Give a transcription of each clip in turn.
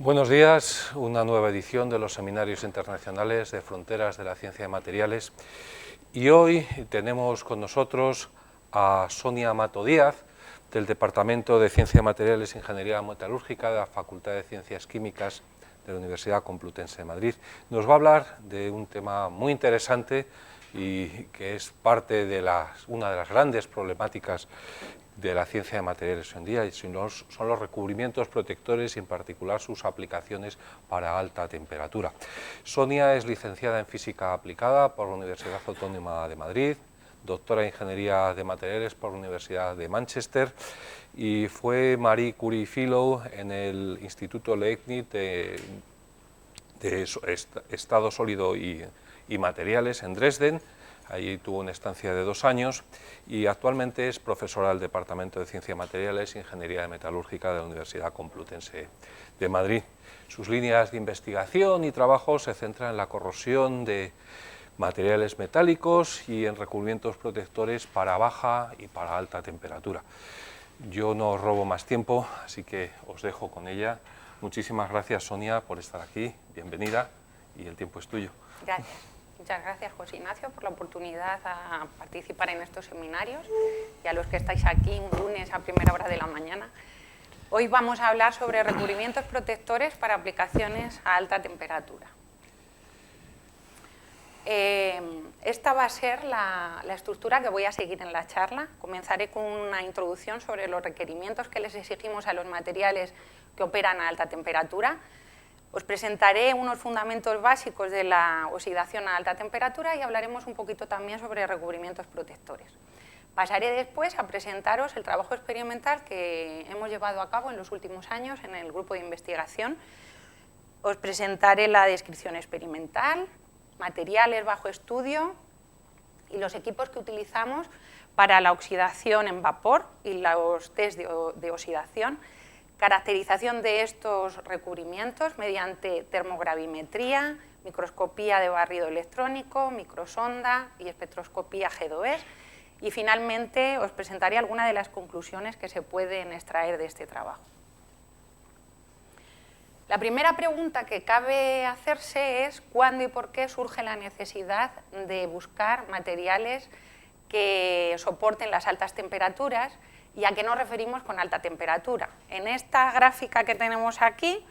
Buenos días, una nueva edición de los Seminarios Internacionales de Fronteras de la Ciencia de Materiales. Y hoy tenemos con nosotros a Sonia Mato Díaz, del Departamento de Ciencia de Materiales e Ingeniería Metalúrgica de la Facultad de Ciencias Químicas de la Universidad Complutense de Madrid. Nos va a hablar de un tema muy interesante y que es parte de una de las grandes problemáticas de la ciencia de materiales hoy en día, y son los recubrimientos protectores y en particular sus aplicaciones para alta temperatura. Sonia es licenciada en Física Aplicada por la Universidad Autónoma de Madrid, doctora en Ingeniería de Materiales por la Universidad de Manchester y fue Marie Curie Fellow en el Instituto Leibniz de Estado Sólido y Materiales en Dresden. Allí tuvo una estancia de 2 años y actualmente es profesora del Departamento de Ciencia de Materiales e Ingeniería Metalúrgica de la Universidad Complutense de Madrid. Sus líneas de investigación y trabajo se centran en la corrosión de materiales metálicos y en recubrimientos protectores para baja y para alta temperatura. Yo no os robo más tiempo, así que os dejo con ella. Muchísimas gracias, Sonia, por estar aquí. Bienvenida y el tiempo es tuyo. Gracias. Muchas gracias, José Ignacio, por la oportunidad a participar en estos seminarios y a los que estáis aquí un lunes a primera hora de la mañana. Hoy vamos a hablar sobre recubrimientos protectores para aplicaciones a alta temperatura. Esta va a ser la estructura que voy a seguir en la charla. Comenzaré con una introducción sobre los requerimientos que les exigimos a los materiales que operan a alta temperatura. Os presentaré unos fundamentos básicos de la oxidación a alta temperatura y hablaremos un poquito también sobre recubrimientos protectores. Pasaré después a presentaros el trabajo experimental que hemos llevado a cabo en los últimos años en el grupo de investigación. Os presentaré la descripción experimental, materiales bajo estudio y los equipos que utilizamos para la oxidación en vapor y los test de oxidación, caracterización de estos recubrimientos mediante termogravimetría, microscopía de barrido electrónico, microsonda y espectroscopía G2S. Y finalmente os presentaré algunas de las conclusiones que se pueden extraer de este trabajo. La primera pregunta que cabe hacerse es cuándo y por qué surge la necesidad de buscar materiales que soporten las altas temperaturas y a qué nos referimos con alta temperatura. En esta gráfica que tenemos aquí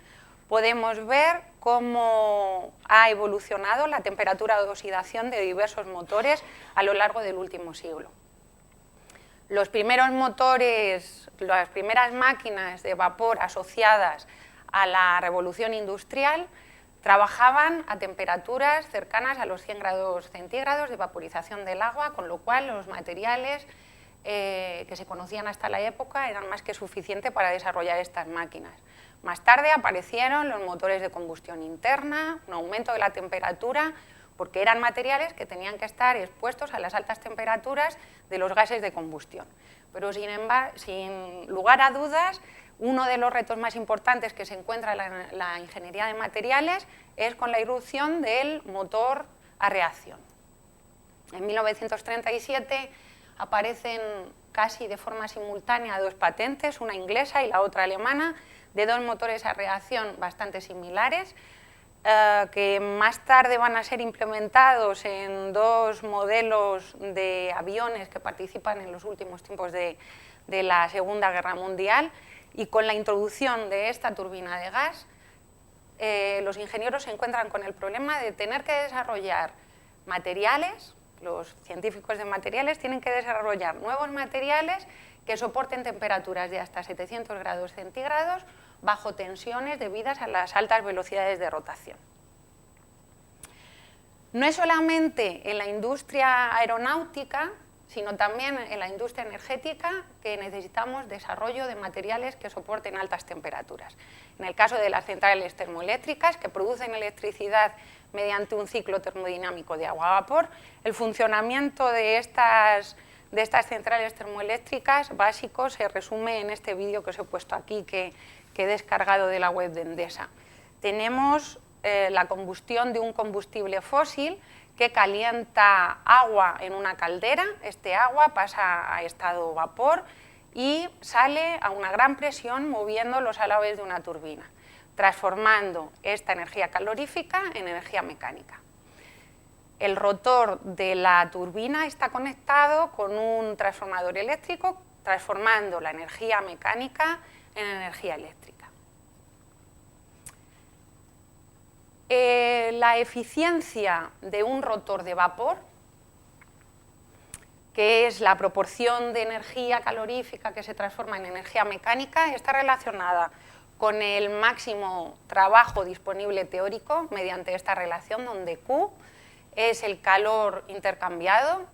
podemos ver cómo ha evolucionado la temperatura de oxidación de diversos motores a lo largo del último siglo. Los primeros motores, las primeras máquinas de vapor asociadas a la revolución industrial trabajaban a temperaturas cercanas a los 100 grados centígrados de vaporización del agua, con lo cual los materiales que se conocían hasta la época eran más que suficientes para desarrollar estas máquinas. Más tarde aparecieron los motores de combustión interna, un aumento de la temperatura, porque eran materiales que tenían que estar expuestos a las altas temperaturas de los gases de combustión. Pero sin lugar a dudas, uno de los retos más importantes que se encuentra en la ingeniería de materiales es con la irrupción del motor a reacción. En 1937 aparecen casi de forma simultánea 2 patentes, una inglesa y la otra alemana, de 2 motores a reacción bastante similares, que más tarde van a ser implementados en 2 modelos de aviones que participan en los últimos tiempos de la Segunda Guerra Mundial, y con la introducción de esta turbina de gas, los ingenieros se encuentran con el problema de tener que desarrollar materiales. Los científicos de materiales tienen que desarrollar nuevos materiales que soporten temperaturas de hasta 700 grados centígrados bajo tensiones debidas a las altas velocidades de rotación. No es solamente en la industria aeronáutica, sino también en la industria energética que necesitamos desarrollo de materiales que soporten altas temperaturas. En el caso de las centrales termoeléctricas, que producen electricidad mediante un ciclo termodinámico de agua-vapor, el funcionamiento de estas centrales termoeléctricas básicos se resume en este vídeo que os he puesto aquí, que he descargado de la web de Endesa. Tenemos la combustión de un combustible fósil que calienta agua en una caldera. Este agua pasa a estado vapor y sale a una gran presión moviendo los alabes de una turbina. transformando esta energía calorífica en energía mecánica. El rotor de la turbina está conectado con un transformador eléctrico, transformando la energía mecánica en energía eléctrica. La eficiencia de un rotor de vapor, que es la proporción de energía calorífica que se transforma en energía mecánica, está relacionada con el máximo trabajo disponible teórico mediante esta relación, donde Q es el calor intercambiado,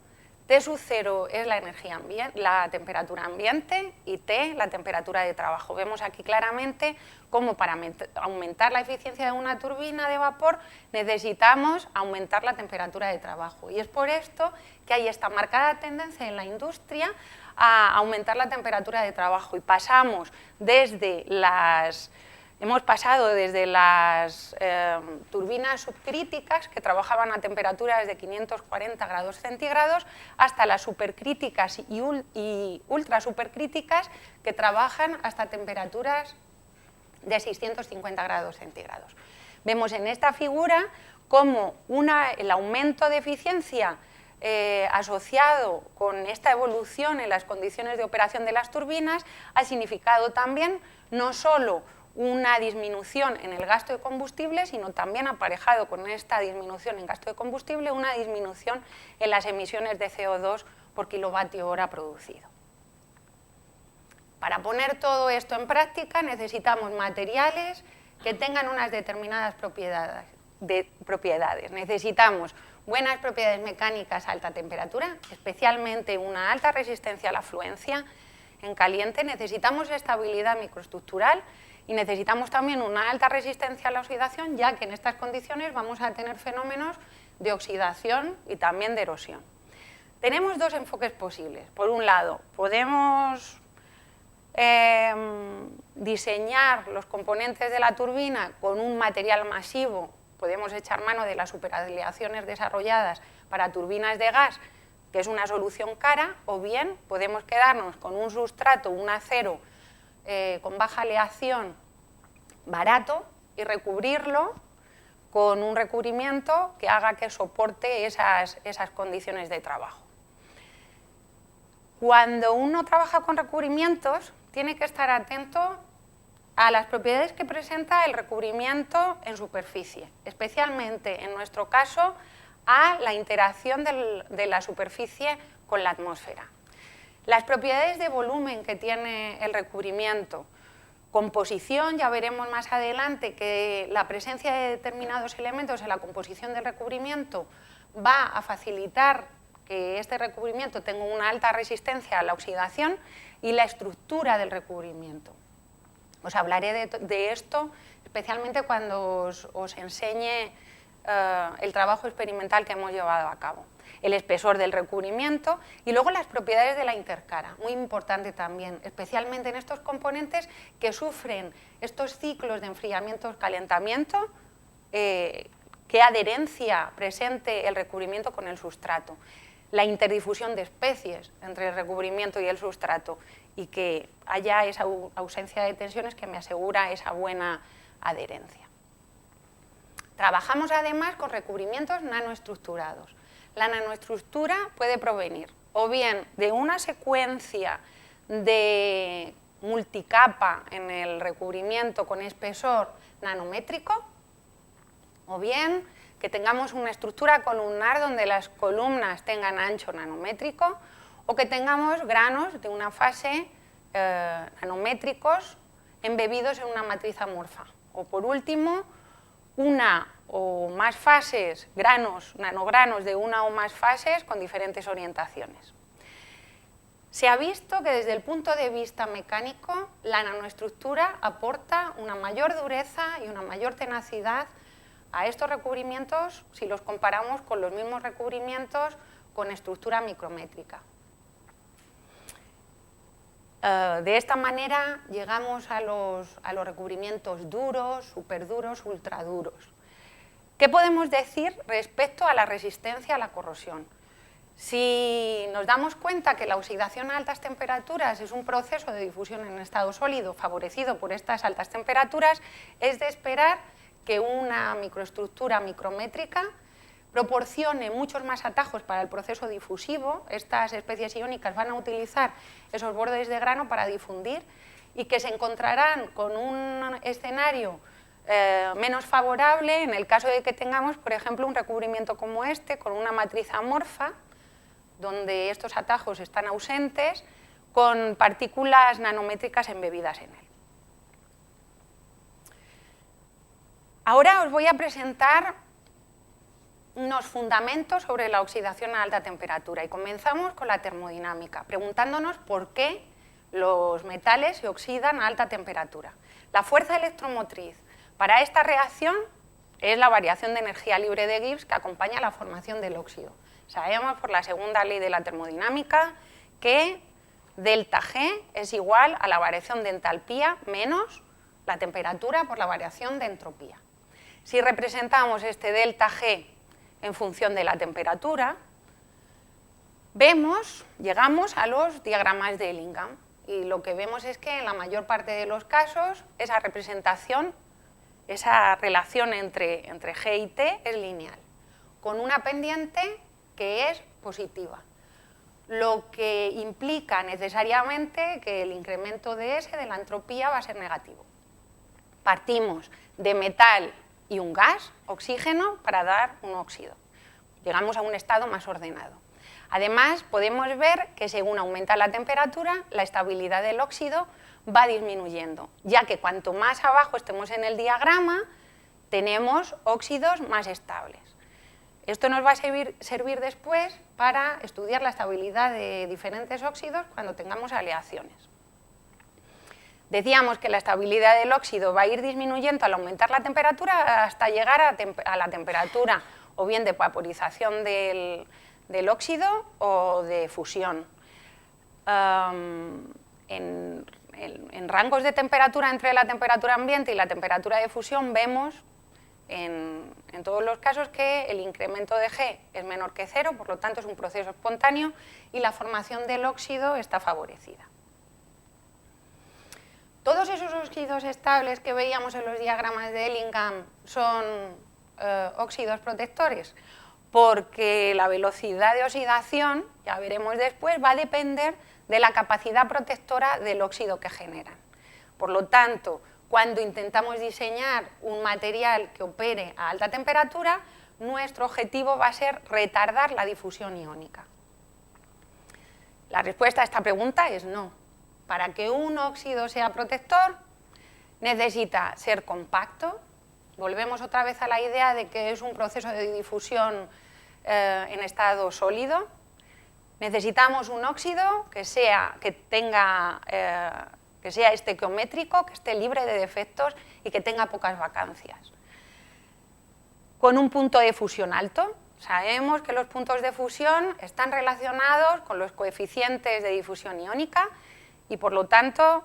T sub 0 es la temperatura ambiente y T la temperatura de trabajo. Vemos aquí claramente cómo para aumentar la eficiencia de una turbina de vapor necesitamos aumentar la temperatura de trabajo. Y es por esto que hay esta marcada tendencia en la industria a aumentar la temperatura de trabajo. Y hemos pasado desde las turbinas subcríticas, que trabajaban a temperaturas de 540 grados centígrados, hasta las supercríticas y ultra supercríticas, que trabajan hasta temperaturas de 650 grados centígrados. Vemos en esta figura cómo el aumento de eficiencia asociado con esta evolución en las condiciones de operación de las turbinas ha significado también no solo una disminución en el gasto de combustible, sino también aparejado con esta disminución en gasto de combustible una disminución en las emisiones de CO2 por kilovatio hora producido. Para poner todo esto en práctica necesitamos materiales que tengan unas determinadas propiedades. Necesitamos buenas propiedades mecánicas a alta temperatura, especialmente una alta resistencia a la fluencia en caliente. Necesitamos estabilidad microestructural y necesitamos también una alta resistencia a la oxidación, ya que en estas condiciones vamos a tener fenómenos de oxidación y también de erosión. Tenemos dos enfoques posibles. Por un lado, podemos diseñar los componentes de la turbina con un material masivo, podemos echar mano de las superaleaciones desarrolladas para turbinas de gas, que es una solución cara, o bien podemos quedarnos con un sustrato, un acero con baja aleación barato y recubrirlo con un recubrimiento que haga que soporte esas condiciones de trabajo. Cuando uno trabaja con recubrimientos, tiene que estar atento a las propiedades que presenta el recubrimiento en superficie, especialmente en nuestro caso a la interacción de la superficie con la atmósfera. Las propiedades de volumen que tiene el recubrimiento, composición, ya veremos más adelante que la presencia de determinados elementos en la composición del recubrimiento va a facilitar que este recubrimiento tenga una alta resistencia a la oxidación, y la estructura del recubrimiento. Os hablaré de esto especialmente cuando os enseñe el trabajo experimental que hemos llevado a cabo. El espesor del recubrimiento y luego las propiedades de la intercara, muy importante también, especialmente en estos componentes que sufren estos ciclos de enfriamiento-calentamiento, qué adherencia presente el recubrimiento con el sustrato, la interdifusión de especies entre el recubrimiento y el sustrato y que haya esa ausencia de tensiones que me asegura esa buena adherencia. Trabajamos además con recubrimientos nanoestructurados. La nanoestructura puede provenir o bien de una secuencia de multicapa en el recubrimiento con espesor nanométrico, o bien que tengamos una estructura columnar donde las columnas tengan ancho nanométrico, o que tengamos granos de una fase nanométricos embebidos en una matriz amorfa. O por último, una o más fases, nanogranos de una o más fases con diferentes orientaciones. Se ha visto que desde el punto de vista mecánico la nanoestructura aporta una mayor dureza y una mayor tenacidad a estos recubrimientos si los comparamos con los mismos recubrimientos con estructura micrométrica. De esta manera llegamos a los recubrimientos duros, superduros, ultraduros. ¿Qué podemos decir respecto a la resistencia a la corrosión? Si nos damos cuenta que la oxidación a altas temperaturas es un proceso de difusión en estado sólido favorecido por estas altas temperaturas, es de esperar que una microestructura micrométrica proporcione muchos más atajos para el proceso difusivo. Estas especies iónicas van a utilizar esos bordes de grano para difundir y que se encontrarán con un escenario menos favorable en el caso de que tengamos, por ejemplo, un recubrimiento como este, con una matriz amorfa, donde estos atajos están ausentes, con partículas nanométricas embebidas en él. Ahora os voy a presentar unos fundamentos sobre la oxidación a alta temperatura y comenzamos con la termodinámica, preguntándonos por qué los metales se oxidan a alta temperatura. La fuerza electromotriz para esta reacción es la variación de energía libre de Gibbs que acompaña la formación del óxido. Sabemos por la segunda ley de la termodinámica que delta G es igual a la variación de entalpía menos la temperatura por la variación de entropía. Si representamos este delta G en función de la temperatura, llegamos a los diagramas de Ellingham y lo que vemos es que en la mayor parte de los casos esa representación, esa relación entre G y T es lineal, con una pendiente que es positiva, lo que implica necesariamente que el incremento de S de la entropía va a ser negativo. Partimos de metal y un gas, oxígeno, para dar un óxido. Llegamos a un estado más ordenado. Además, podemos ver que según aumenta la temperatura, la estabilidad del óxido va disminuyendo, ya que cuanto más abajo estemos en el diagrama, tenemos óxidos más estables. Esto nos va a servir después para estudiar la estabilidad de diferentes óxidos cuando tengamos aleaciones. Decíamos que la estabilidad del óxido va a ir disminuyendo al aumentar la temperatura hasta llegar a la temperatura o bien de vaporización del óxido o de fusión. En rangos de temperatura entre la temperatura ambiente y la temperatura de fusión vemos en todos los casos que el incremento de G es menor que 0, por lo tanto es un proceso espontáneo y la formación del óxido está favorecida. Todos esos óxidos estables que veíamos en los diagramas de Ellingham son óxidos protectores, porque la velocidad de oxidación, ya veremos después, va a depender de la capacidad protectora del óxido que generan. Por lo tanto, cuando intentamos diseñar un material que opere a alta temperatura, nuestro objetivo va a ser retardar la difusión iónica. La respuesta a esta pregunta es no. Para que un óxido sea protector, necesita ser compacto. Volvemos otra vez a la idea de que es un proceso de difusión en estado sólido. Necesitamos un óxido que sea estequiométrico, que esté libre de defectos y que tenga pocas vacancias. Con un punto de fusión alto. Sabemos que los puntos de fusión están relacionados con los coeficientes de difusión iónica y por lo tanto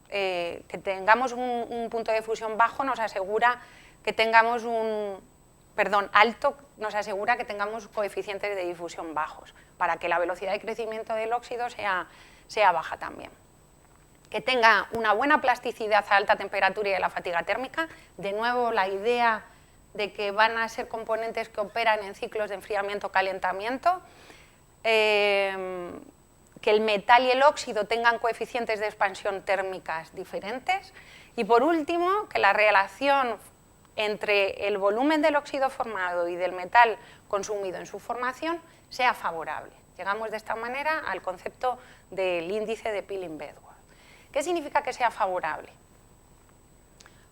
que tengamos un punto de fusión bajo nos asegura que tengamos alto nos asegura que tengamos coeficientes de difusión bajos, para que la velocidad de crecimiento del óxido sea baja también. Que tenga una buena plasticidad a alta temperatura y a la fatiga térmica, de nuevo la idea de que van a ser componentes que operan en ciclos de enfriamiento-calentamiento, que el metal y el óxido tengan coeficientes de expansión térmicas diferentes y por último que la relación entre el volumen del óxido formado y del metal consumido en su formación sea favorable. Llegamos de esta manera al concepto del índice de Pilling-Bedworth. ¿Qué significa que sea favorable?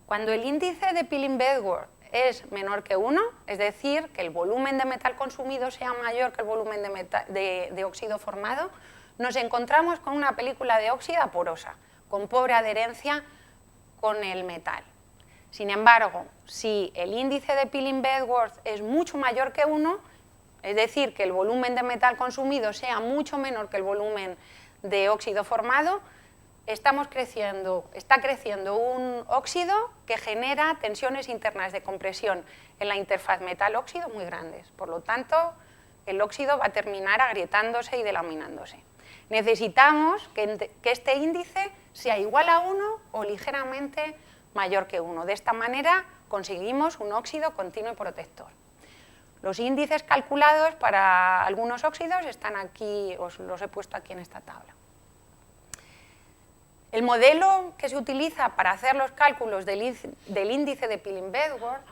Cuando el índice de Pilling-Bedworth es menor que 1, es decir, que el volumen de metal consumido sea mayor que el volumen de óxido formado, nos encontramos con una película de óxida porosa, con pobre adherencia con el metal. Sin embargo, si el índice de Pilling-Bedworth es mucho mayor que 1, es decir, que el volumen de metal consumido sea mucho menor que el volumen de óxido formado, está creciendo un óxido que genera tensiones internas de compresión en la interfaz metal-óxido muy grandes. Por lo tanto, el óxido va a terminar agrietándose y delaminándose. Necesitamos que este índice sea igual a 1 o ligeramente mayor que 1. De esta manera conseguimos un óxido continuo y protector. Los índices calculados para algunos óxidos están aquí, os los he puesto aquí en esta tabla. El modelo que se utiliza para hacer los cálculos del índice de Pillin-Bedworth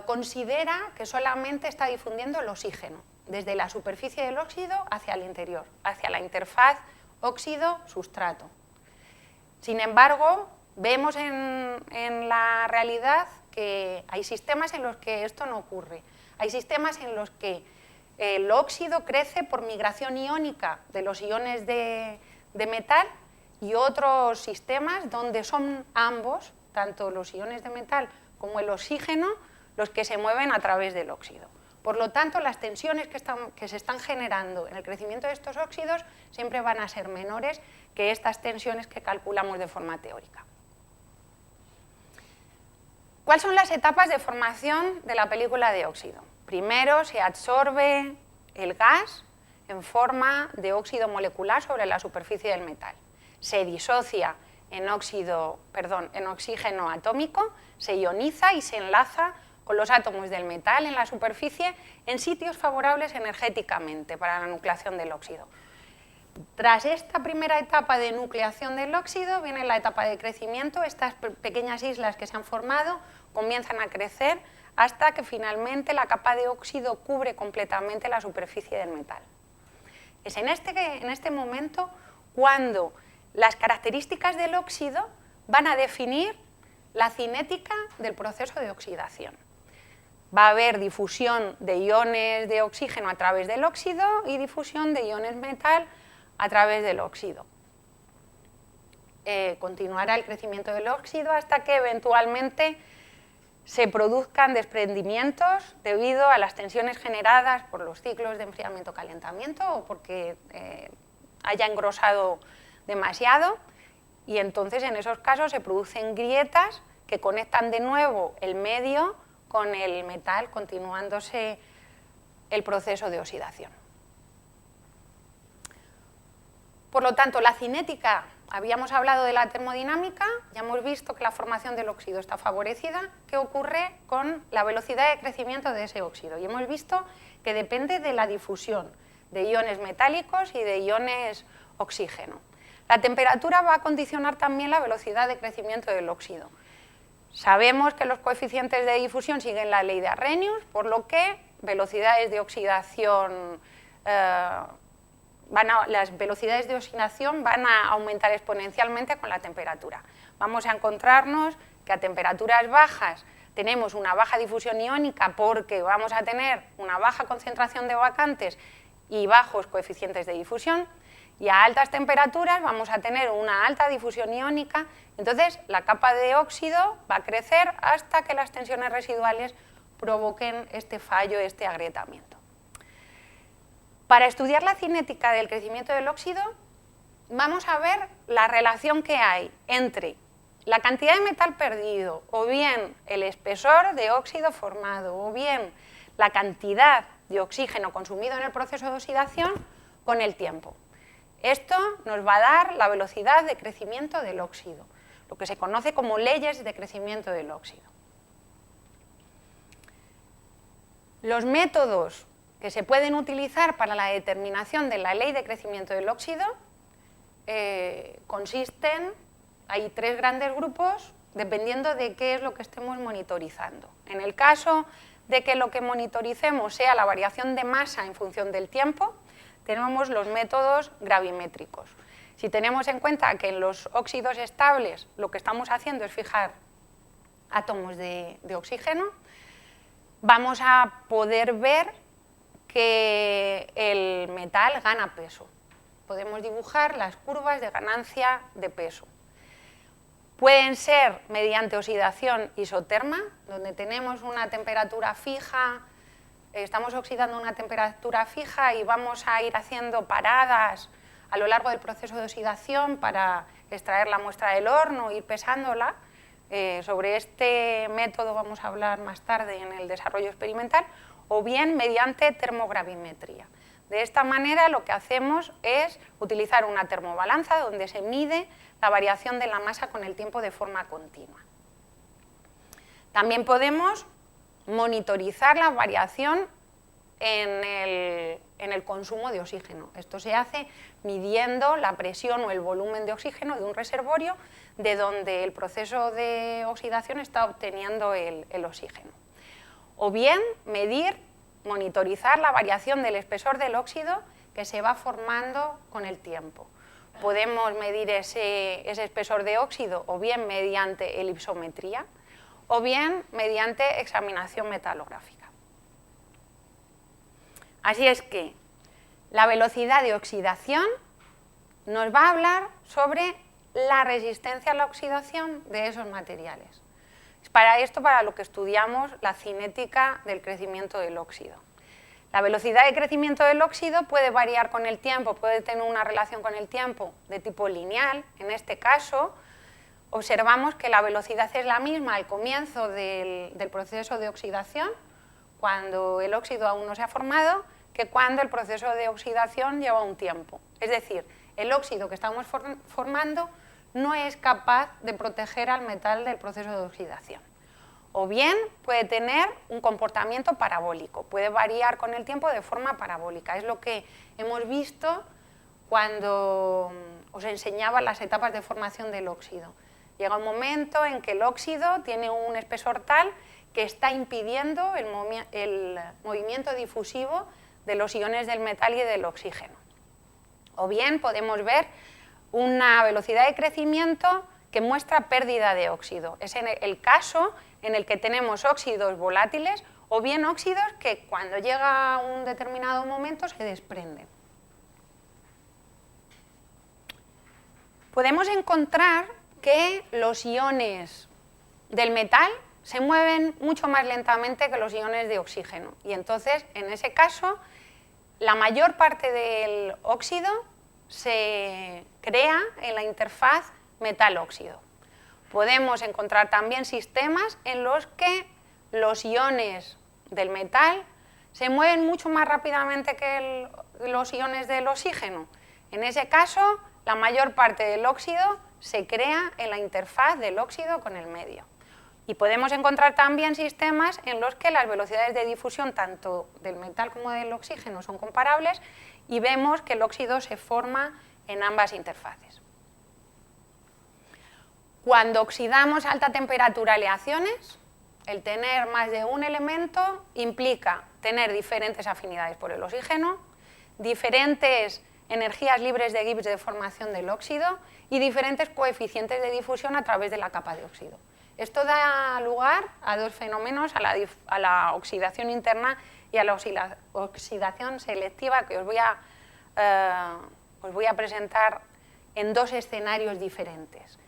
considera que solamente está difundiendo el oxígeno, desde la superficie del óxido hacia el interior, hacia la interfaz óxido-sustrato. Sin embargo, vemos en la realidad que hay sistemas en los que esto no ocurre. Hay sistemas en los que el óxido crece por migración iónica de los iones de metal y otros sistemas donde son ambos, tanto los iones de metal como el oxígeno, los que se mueven a través del óxido. Por lo tanto, las tensiones que se están generando en el crecimiento de estos óxidos siempre van a ser menores que estas tensiones que calculamos de forma teórica. ¿Cuáles son las etapas de formación de la película de óxido? Primero se absorbe el gas en forma de óxido molecular sobre la superficie del metal. Se disocia en oxígeno atómico, se ioniza y se enlaza con los átomos del metal en la superficie en sitios favorables energéticamente para la nucleación del óxido. Tras esta primera etapa de nucleación del óxido viene la etapa de crecimiento. Estas pequeñas islas que se han formado comienzan a crecer hasta que finalmente la capa de óxido cubre completamente la superficie del metal. Es en este momento cuando las características del óxido van a definir la cinética del proceso de oxidación. Va a haber difusión de iones de oxígeno a través del óxido y difusión de iones metal a través del óxido. Continuará el crecimiento del óxido hasta que eventualmente se produzcan desprendimientos debido a las tensiones generadas por los ciclos de enfriamiento-calentamiento o porque haya engrosado demasiado, y entonces en esos casos se producen grietas que conectan de nuevo el medio con el metal, continuándose el proceso de oxidación. Por lo tanto, la cinética, habíamos hablado de la termodinámica, ya hemos visto que la formación del óxido está favorecida. ¿Qué ocurre con la velocidad de crecimiento de ese óxido? Y hemos visto que depende de la difusión de iones metálicos y de iones oxígeno. La temperatura va a condicionar también la velocidad de crecimiento del óxido. Sabemos que los coeficientes de difusión siguen la ley de Arrhenius, por lo que velocidades de oxidación, las velocidades de oxidación van a aumentar exponencialmente con la temperatura. Vamos a encontrarnos que a temperaturas bajas tenemos una baja difusión iónica porque vamos a tener una baja concentración de vacantes y bajos coeficientes de difusión, y a altas temperaturas vamos a tener una alta difusión iónica. Entonces la capa de óxido va a crecer hasta que las tensiones residuales provoquen este fallo, este agrietamiento. Para estudiar la cinética del crecimiento del óxido, vamos a ver la relación que hay entre la cantidad de metal perdido, o bien el espesor de óxido formado, o bien la cantidad de oxígeno consumido en el proceso de oxidación con el tiempo. Esto nos va a dar la velocidad de crecimiento del óxido, lo que se conoce como leyes de crecimiento del óxido. Los métodos que se pueden utilizar para la determinación de la ley de crecimiento del óxido consisten, hay 3 grandes grupos, dependiendo de qué es lo que estemos monitorizando. En el caso de que lo que monitoricemos sea la variación de masa en función del tiempo, tenemos los métodos gravimétricos. Si tenemos en cuenta que en los óxidos estables lo que estamos haciendo es fijar átomos de oxígeno, vamos a poder ver que el metal gana peso. Podemos dibujar las curvas de ganancia de peso. Pueden ser mediante oxidación isoterma, donde tenemos una temperatura fija, estamos oxidando a una temperatura fija y vamos a ir haciendo paradas a lo largo del proceso de oxidación para extraer la muestra del horno, ir pesándola. Sobre este método vamos a hablar más tarde en el desarrollo experimental. o bien mediante termogravimetría. De esta manera lo que hacemos es utilizar una termobalanza donde se mide la variación de la masa con el tiempo de forma continua. También podemos monitorizar la variación en el consumo de oxígeno. Esto se hace midiendo la presión o el volumen de oxígeno de un reservorio de donde el proceso de oxidación está obteniendo el oxígeno. O bien monitorizar la variación del espesor del óxido que se va formando con el tiempo. Podemos medir ese espesor de óxido o bien mediante elipsometría o bien mediante examinación metalográfica. Así es que la velocidad de oxidación nos va a hablar sobre la resistencia a la oxidación de esos materiales. Es para esto para lo que estudiamos la cinética del crecimiento del óxido. La velocidad de crecimiento del óxido puede variar con el tiempo, puede tener una relación con el tiempo de tipo lineal. En este caso, observamos que la velocidad es la misma al comienzo del proceso de oxidación, cuando el óxido aún no se ha formado, que cuando el proceso de oxidación lleva un tiempo. Es decir, el óxido que estamos formando no es capaz de proteger al metal del proceso de oxidación. O bien puede tener un comportamiento parabólico, puede variar con el tiempo de forma parabólica. Es lo que hemos visto cuando os enseñaba las etapas de formación del óxido. Llega un momento en que el óxido tiene un espesor tal que está impidiendo el movimiento difusivo de los iones del metal y del oxígeno. O bien podemos ver una velocidad de crecimiento que muestra pérdida de óxido. Es el caso en el que tenemos óxidos volátiles o bien óxidos que cuando llega a un determinado momento se desprenden. Podemos encontrar que los iones del metal se mueven mucho más lentamente que los iones de oxígeno y entonces en ese caso la mayor parte del óxido se crea en la interfaz metal-óxido. Podemos encontrar también sistemas en los que los iones del metal se mueven mucho más rápidamente que los iones del oxígeno. En ese caso, la mayor parte del óxido se crea en la interfaz del óxido con el medio. Y podemos encontrar también sistemas en los que las velocidades de difusión tanto del metal como del oxígeno son comparables y vemos que el óxido se forma en ambas interfaces. Cuando oxidamos a alta temperatura aleaciones, el tener más de un elemento implica tener diferentes afinidades por el oxígeno, diferentes energías libres de Gibbs de formación del óxido y diferentes coeficientes de difusión a través de la capa de óxido. Esto da lugar a dos fenómenos, a la oxidación interna y a la oxidación selectiva, que os voy a presentar en dos escenarios diferentes.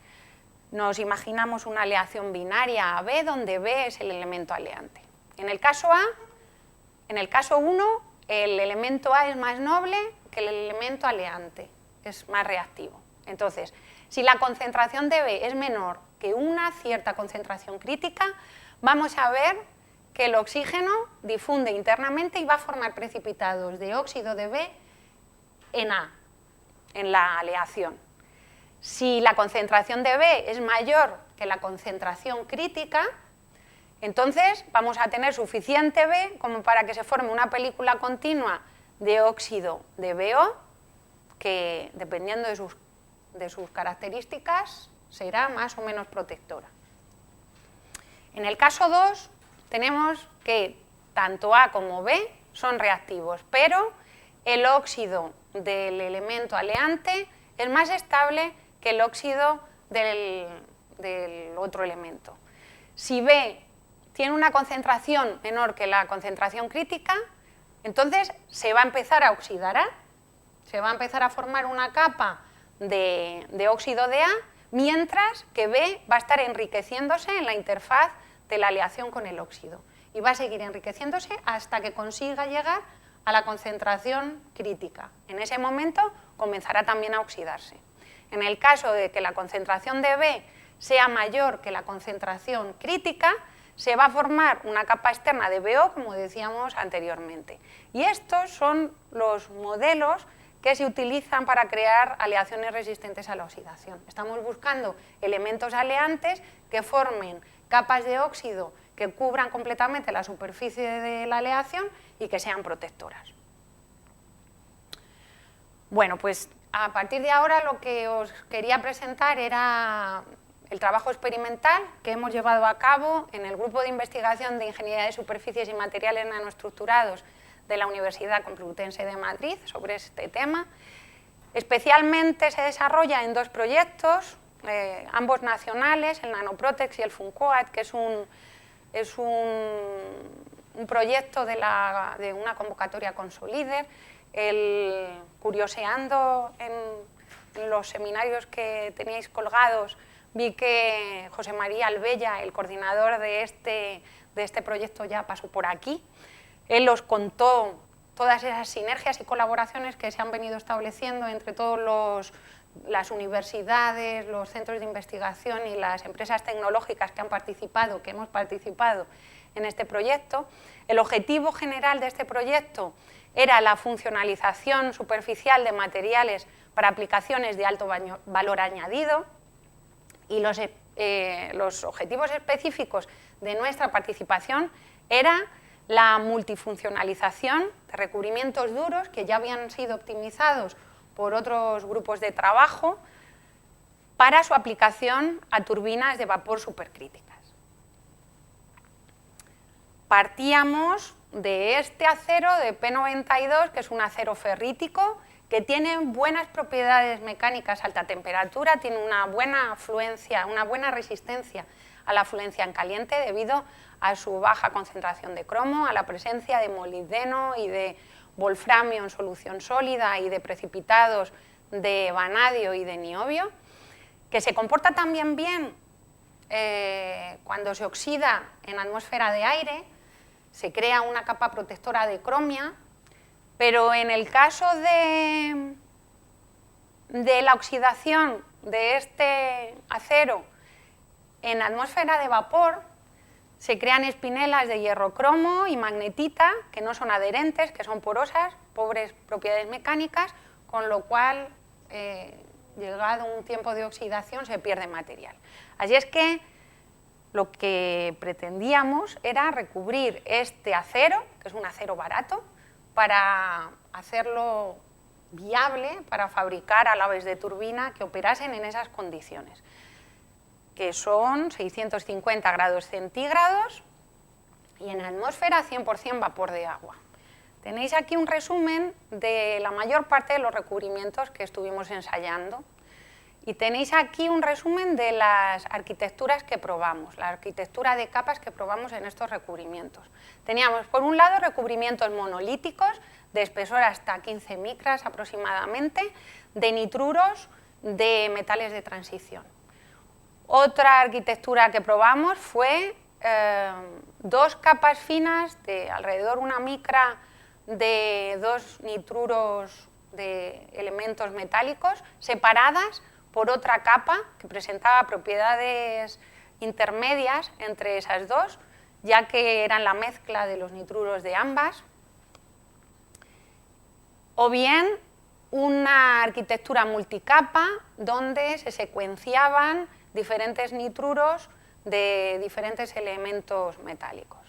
Nos imaginamos una aleación binaria AB, donde B es el elemento aleante. En el caso 1, el elemento A es más noble que el elemento aleante, es más reactivo. Entonces, si la concentración de B es menor que una cierta concentración crítica, vamos a ver que el oxígeno difunde internamente y va a formar precipitados de óxido de B en A, en la aleación. Si la concentración de B es mayor que la concentración crítica, entonces vamos a tener suficiente B como para que se forme una película continua de óxido de BO, que dependiendo de sus características será más o menos protectora. En el caso 2 tenemos que tanto A como B son reactivos, pero el óxido del elemento aleante es más estable que el óxido del otro elemento. Si B tiene una concentración menor que la concentración crítica, entonces se va a empezar a oxidar A, se va a empezar a formar una capa de óxido de A, mientras que B va a estar enriqueciéndose en la interfaz de la aleación con el óxido y va a seguir enriqueciéndose hasta que consiga llegar a la concentración crítica. En ese momento comenzará también a oxidarse. En el caso de que la concentración de B sea mayor que la concentración crítica, se va a formar una capa externa de BO, como decíamos anteriormente. Y estos son los modelos que se utilizan para crear aleaciones resistentes a la oxidación. Estamos buscando elementos aleantes que formen capas de óxido que cubran completamente la superficie de la aleación y que sean protectoras. Bueno, pues a partir de ahora lo que os quería presentar era el trabajo experimental que hemos llevado a cabo en el Grupo de Investigación de Ingeniería de Superficies y Materiales Nanoestructurados de la Universidad Complutense de Madrid sobre este tema. Especialmente se desarrolla en dos proyectos, ambos nacionales, el Nanoprotex y el FUNCOAT, que es un proyecto de una convocatoria con Solider. Curioseando en los seminarios que teníais colgados, vi que José María Albella, el coordinador de este proyecto, ya pasó por aquí. Él os contó todas esas sinergias y colaboraciones que se han venido estableciendo entre todas las universidades, los centros de investigación y las empresas tecnológicas que hemos participado en este proyecto. El objetivo general de este proyecto era la funcionalización superficial de materiales para aplicaciones de alto valor añadido, y los objetivos específicos de nuestra participación era la multifuncionalización de recubrimientos duros que ya habían sido optimizados por otros grupos de trabajo para su aplicación a turbinas de vapor supercríticas. Partíamos de este acero de P92, que es un acero ferrítico, que tiene buenas propiedades mecánicas a alta temperatura, tiene una buena fluencia, una buena resistencia a la fluencia en caliente debido a su baja concentración de cromo, a la presencia de molibdeno y de wolframio en solución sólida y de precipitados de vanadio y de niobio, que se comporta también bien cuando se oxida en atmósfera de aire, se crea una capa protectora de cromia, pero en el caso de la oxidación de este acero en atmósfera de vapor, se crean espinelas de hierro cromo y magnetita que no son adherentes, que son porosas, pobres propiedades mecánicas, con lo cual, llegado un tiempo de oxidación, se pierde material. Así es que lo que pretendíamos era recubrir este acero, que es un acero barato, para hacerlo viable para fabricar alaves de turbina que operasen en esas condiciones, que son 650 grados centígrados y en la atmósfera 100% vapor de agua. Tenéis aquí un resumen de la mayor parte de los recubrimientos que estuvimos ensayando y tenéis aquí un resumen de las arquitecturas que probamos, la arquitectura de capas que probamos en estos recubrimientos. Teníamos, por un lado, recubrimientos monolíticos de espesor hasta 15 micras aproximadamente, de nitruros de metales de transición. Otra arquitectura que probamos fue dos capas finas de alrededor una micra de dos nitruros de elementos metálicos separadas por otra capa que presentaba propiedades intermedias entre esas dos, ya que eran la mezcla de los nitruros de ambas, o bien una arquitectura multicapa donde se secuenciaban diferentes nitruros de diferentes elementos metálicos.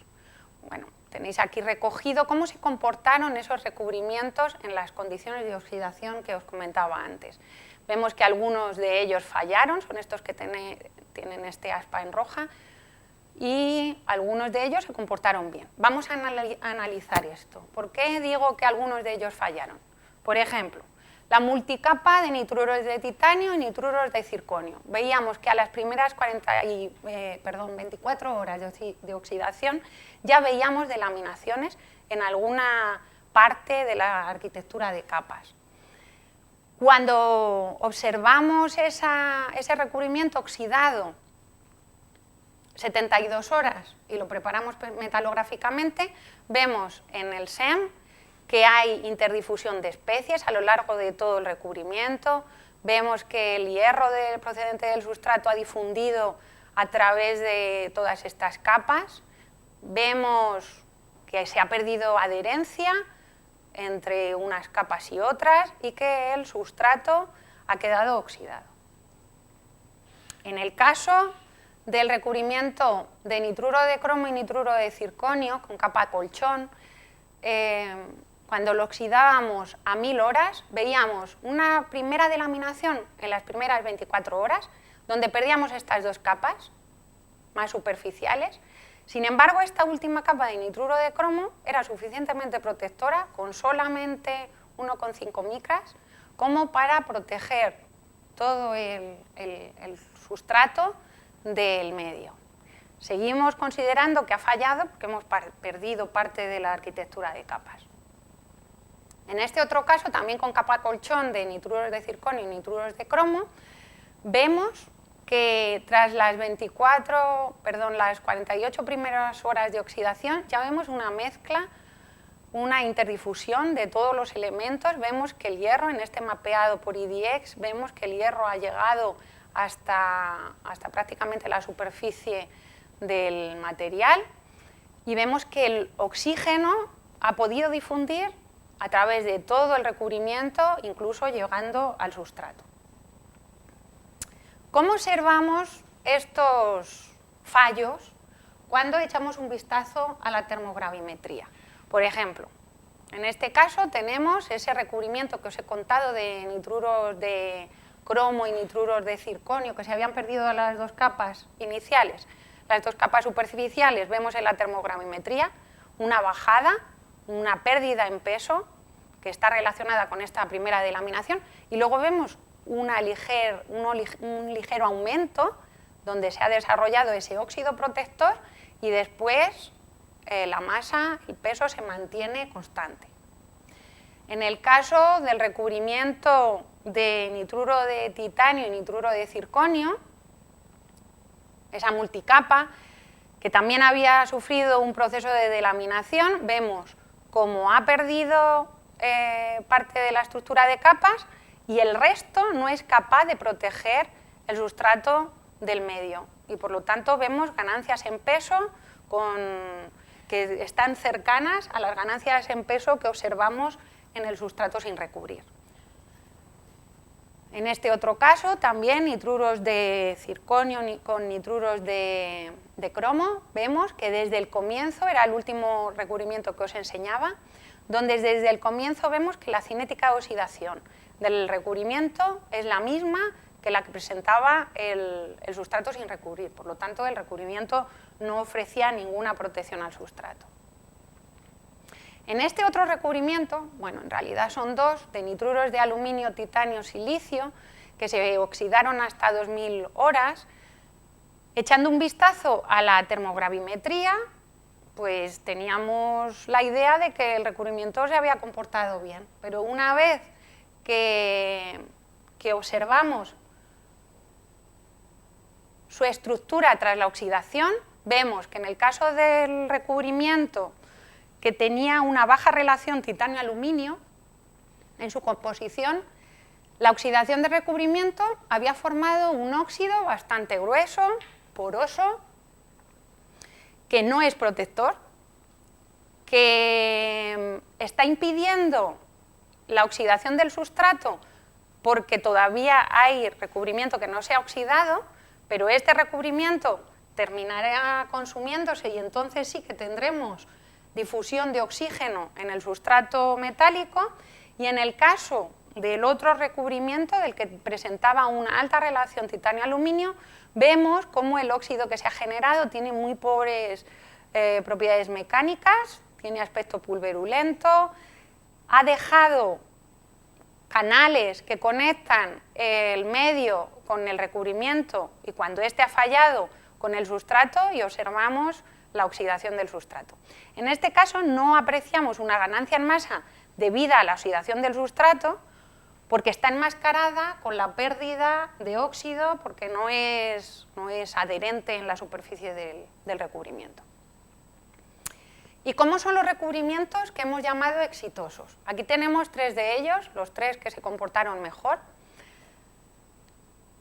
Bueno, tenéis aquí recogido cómo se comportaron esos recubrimientos en las condiciones de oxidación que os comentaba antes. Vemos que algunos de ellos fallaron, son estos que tienen este aspa en roja, y algunos de ellos se comportaron bien. Vamos a analizar esto. ¿Por qué digo que algunos de ellos fallaron? Por ejemplo, la multicapa de nitruros de titanio y nitruros de circonio. Veíamos que a las primeras 24 horas de oxidación ya veíamos delaminaciones en alguna parte de la arquitectura de capas. Cuando observamos ese recubrimiento oxidado 72 horas y lo preparamos metalográficamente, vemos en el SEM que hay interdifusión de especies a lo largo de todo el recubrimiento, vemos que el hierro procedente del sustrato ha difundido a través de todas estas capas. Vemos que se ha perdido adherencia entre unas capas y otras y que el sustrato ha quedado oxidado. En el caso del recubrimiento de nitruro de cromo y nitruro de circonio con capa colchón, cuando lo oxidábamos a 1000 horas, veíamos una primera delaminación en las primeras 24 horas, donde perdíamos estas dos capas más superficiales. Sin embargo, esta última capa de nitruro de cromo era suficientemente protectora, con solamente 1,5 micras, como para proteger todo el sustrato del medio. Seguimos considerando que ha fallado porque hemos perdido parte de la arquitectura de capas. En este otro caso, también con capa colchón de nitruros de circonio y nitruros de cromo, vemos que tras las 48 primeras horas de oxidación ya vemos una mezcla, una interdifusión de todos los elementos. Vemos que el hierro, en este mapeado por IDX, vemos que el hierro ha llegado hasta prácticamente la superficie del material y vemos que el oxígeno ha podido difundir a través de todo el recubrimiento, incluso llegando al sustrato. ¿Cómo observamos estos fallos cuando echamos un vistazo a la termogravimetría? Por ejemplo, en este caso tenemos ese recubrimiento que os he contado de nitruros de cromo y nitruros de circonio, que se habían perdido las dos capas iniciales. Las dos capas superficiales vemos en la termogravimetría una bajada, una pérdida en peso, que está relacionada con esta primera delaminación, y luego vemos un ligero aumento donde se ha desarrollado ese óxido protector y después la masa, el peso se mantiene constante. En el caso del recubrimiento de nitruro de titanio y nitruro de circonio, esa multicapa, que también había sufrido un proceso de delaminación, vemos cómo ha perdido parte de la estructura de capas y el resto no es capaz de proteger el sustrato del medio. Y por lo tanto vemos ganancias en peso que están cercanas a las ganancias en peso que observamos en el sustrato sin recubrir. En este otro caso, también nitruros de circonio con nitruros de cromo, vemos que desde el comienzo, era el último recubrimiento que os enseñaba, donde desde el comienzo vemos que la cinética de oxidación del recubrimiento es la misma que la que presentaba el sustrato sin recubrir. Por lo tanto, el recubrimiento no ofrecía ninguna protección al sustrato. En este otro recubrimiento, bueno, en realidad son dos, de nitruros de aluminio, titanio, silicio, que se oxidaron hasta 2000 horas. Echando un vistazo a la termogravimetría, pues teníamos la idea de que el recubrimiento se había comportado bien, pero una vez que observamos su estructura tras la oxidación, vemos que en el caso del recubrimiento que tenía una baja relación titanio-aluminio en su composición, la oxidación de recubrimiento había formado un óxido bastante grueso, poroso, que no es protector, que está impidiendo la oxidación del sustrato porque todavía hay recubrimiento que no se ha oxidado, pero este recubrimiento terminará consumiéndose y entonces sí que tendremos difusión de oxígeno en el sustrato metálico. Y en el caso del otro recubrimiento, del que presentaba una alta relación titanio-aluminio, vemos cómo el óxido que se ha generado tiene muy pobres propiedades mecánicas, tiene aspecto pulverulento, ha dejado canales que conectan el medio con el recubrimiento y cuando éste ha fallado con el sustrato y observamos la oxidación del sustrato. En este caso no apreciamos una ganancia en masa debida a la oxidación del sustrato porque está enmascarada con la pérdida de óxido porque no es adherente en la superficie del recubrimiento. ¿Y cómo son los recubrimientos que hemos llamado exitosos? Aquí tenemos tres de ellos, los tres que se comportaron mejor.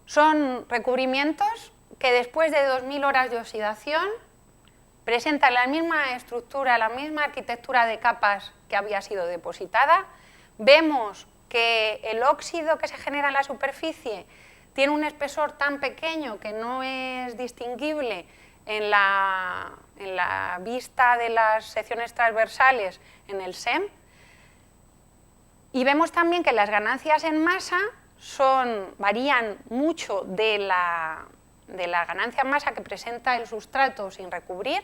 Son recubrimientos que después de 2000 horas de oxidación presenta la misma estructura, la misma arquitectura de capas que había sido depositada. Vemos que el óxido que se genera en la superficie tiene un espesor tan pequeño que no es distinguible en la vista de las secciones transversales en el SEM. Y vemos también que las ganancias en masa varían mucho de la ganancia en masa que presenta el sustrato sin recubrir.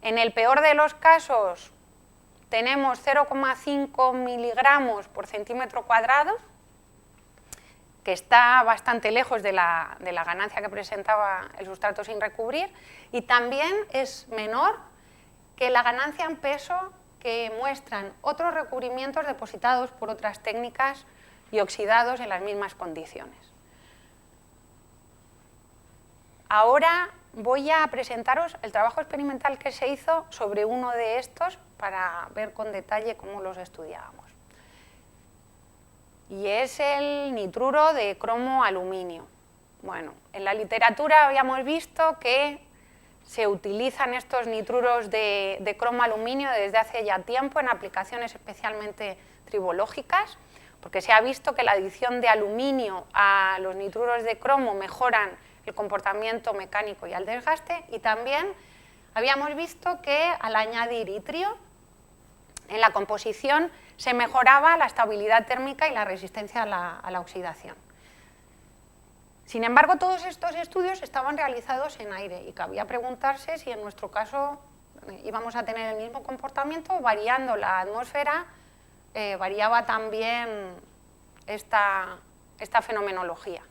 En el peor de los casos tenemos 0,5 miligramos por centímetro cuadrado, que está bastante lejos de la ganancia que presentaba el sustrato sin recubrir, y también es menor que la ganancia en peso que muestran otros recubrimientos depositados por otras técnicas y oxidados en las mismas condiciones. Ahora voy a presentaros el trabajo experimental que se hizo sobre uno de estos para ver con detalle cómo los estudiábamos. Y es el nitruro de cromo aluminio. Bueno, en la literatura habíamos visto que se utilizan estos nitruros de cromo aluminio desde hace ya tiempo en aplicaciones especialmente tribológicas, porque se ha visto que la adición de aluminio a los nitruros de cromo mejoran el comportamiento mecánico y al desgaste, y también habíamos visto que al añadir itrio en la composición se mejoraba la estabilidad térmica y la resistencia a la oxidación. Sin embargo, todos estos estudios estaban realizados en aire y cabía preguntarse si en nuestro caso íbamos a tener el mismo comportamiento, variando la atmósfera, variaba también esta fenomenología.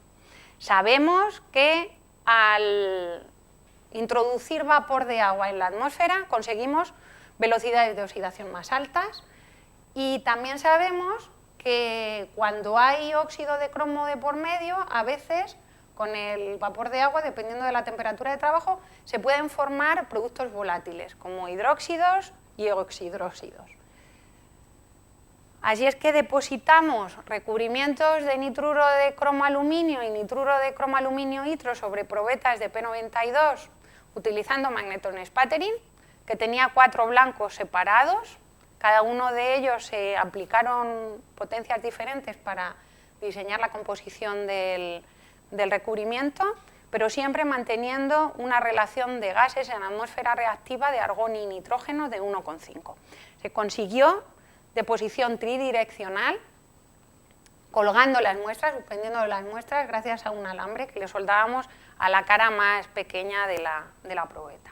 Sabemos que al introducir vapor de agua en la atmósfera conseguimos velocidades de oxidación más altas, y también sabemos que cuando hay óxido de cromo de por medio, a veces con el vapor de agua, dependiendo de la temperatura de trabajo, se pueden formar productos volátiles como hidróxidos y oxidróxidos. Así es que depositamos recubrimientos de nitruro de cromo aluminio y nitruro de cromo aluminio itro sobre probetas de P92 utilizando magnetron sputtering, que tenía 4 blancos separados. Cada uno de ellos se aplicaron potencias diferentes para diseñar la composición del recubrimiento, pero siempre manteniendo una relación de gases en la atmósfera reactiva de argón y nitrógeno de 1,5. Se consiguió deposición tridireccional, colgando las muestras, suspendiendo las muestras gracias a un alambre que le soldábamos a la cara más pequeña de la probeta.